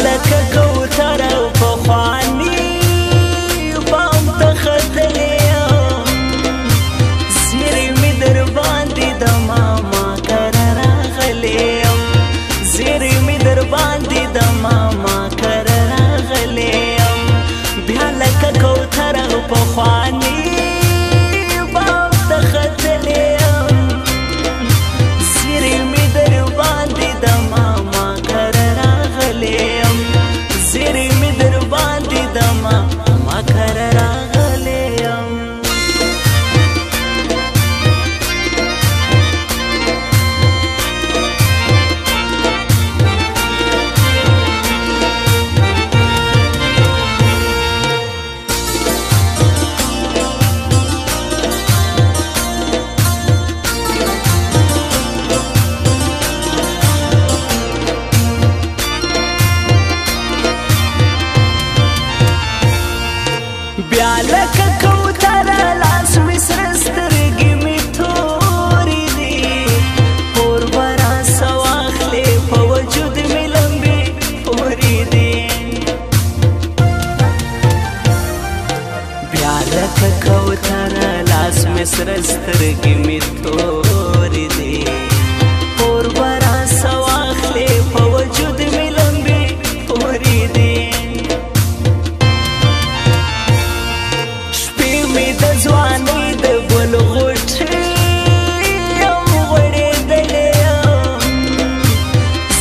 لکه کوتره پخواني بام ته ختلی یم زیرې مې در باندې د ماما کره راغلی یم زیرې مې در باندې د ماما کره راغلی یم بیا لکه کوتره پخواني بام ته ختلی یم زیرې مې در باندې د ماما کره راغلی یم زیرې مې در باندې د ماما کره راغلی یم بیا لکه کوتره لاس مې سره سترګې مې تورې دي اور به راسه واخلې په وجود مې لمبې پورې دي بیا لکه کوتره لاس مې سره سترګې مې تورې دي اور به راسه واخلې په وجود مې لمبې پورې دي د ځوانۍ د ګل غوټۍ یم غوړېدلی یم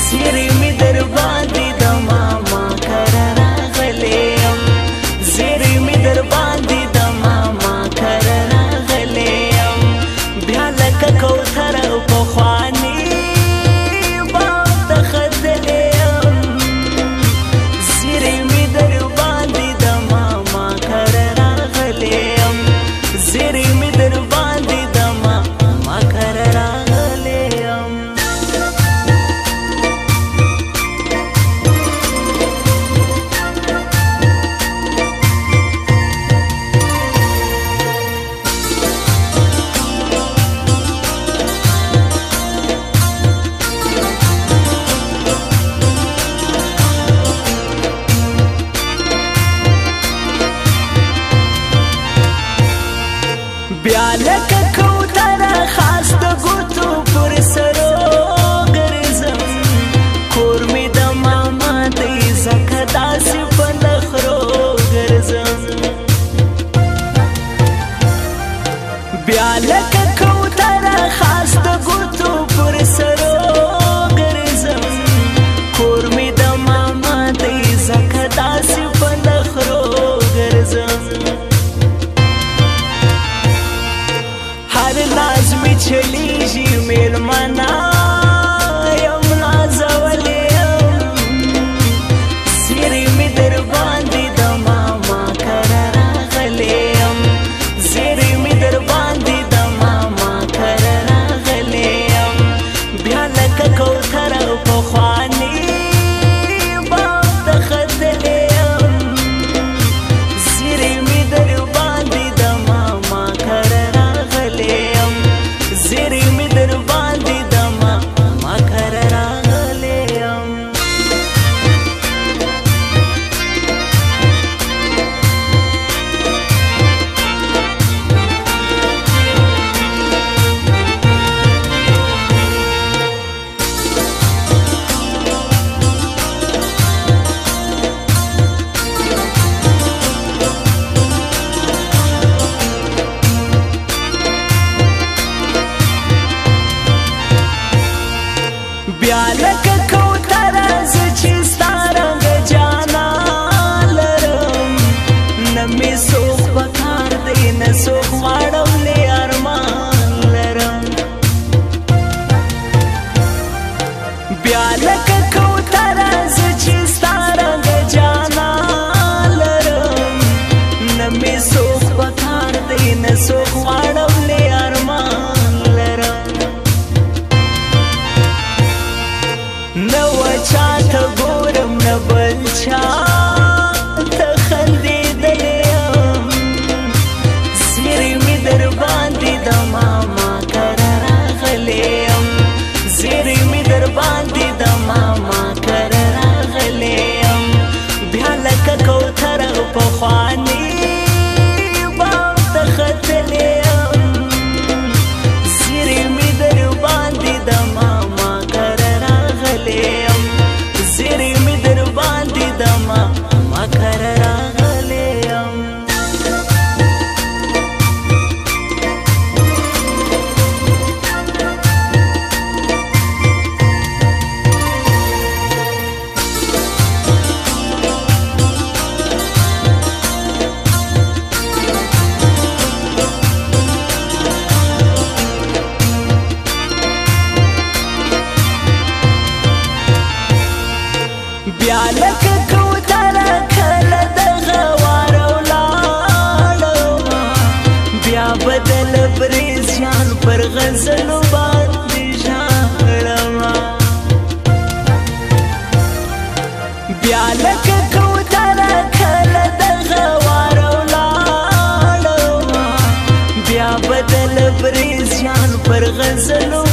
زیرې مې در باندې د ماما کره راغلی یم زیرې مې در باندې د ماما کره راغلی یم بیا لکه کوتره پخواني بام ته ختلی یم زیرې مې در باندې د ماما کره راغلی یم زیرې مې در باندې د ماما کره راغلی یم بیا لکه کوتره خاص د ګوتو پر سرو ګرځم کور مې د ماما دی ځکه داسې په نخرو ګرځم بیا لکه کوتره خاص د ګوتو پر سرو ګرځم کور مې د ماما دی ځکه داسې په نخرو ګرځم هر ناز می چلیږي میلمنا یم نازولی یم زیرې مې در باندې د ماما کره راغلی یم زیرې مې در باندې د ماما کره راغلی یم بیا لکه کوتره پخواني بام ته ختلی یم زیرې مې در باندې د ماما کره راغلی یم زیرې مې در باندې د ماما کره راغلی یم بیا لکه کوتره زه چې ستا رنګ جانا لرم نه مې څوک په کار دی نه څوک غواړم لی ارمان لرم بیا لکه کوتره زه چې ستا رنګ جانا لرم نه مې څوک په کار دی نه څوک غواړم لی ارمان لرم نه وچا ته ګورم نه بل چا ته خندېدلی یم زیرې مې در باندې د ماما کره راغلی یم زیرې مې در باندې د ماما کره راغلی یم بیا لکه کوتره کله دغه واره ولاړمه بیا بدل بریزیان پر غزلو باندې ژاړمه بیا لکه کوتره کله دغه واره ولاړمه بیا بدل بریزیان پر غزلو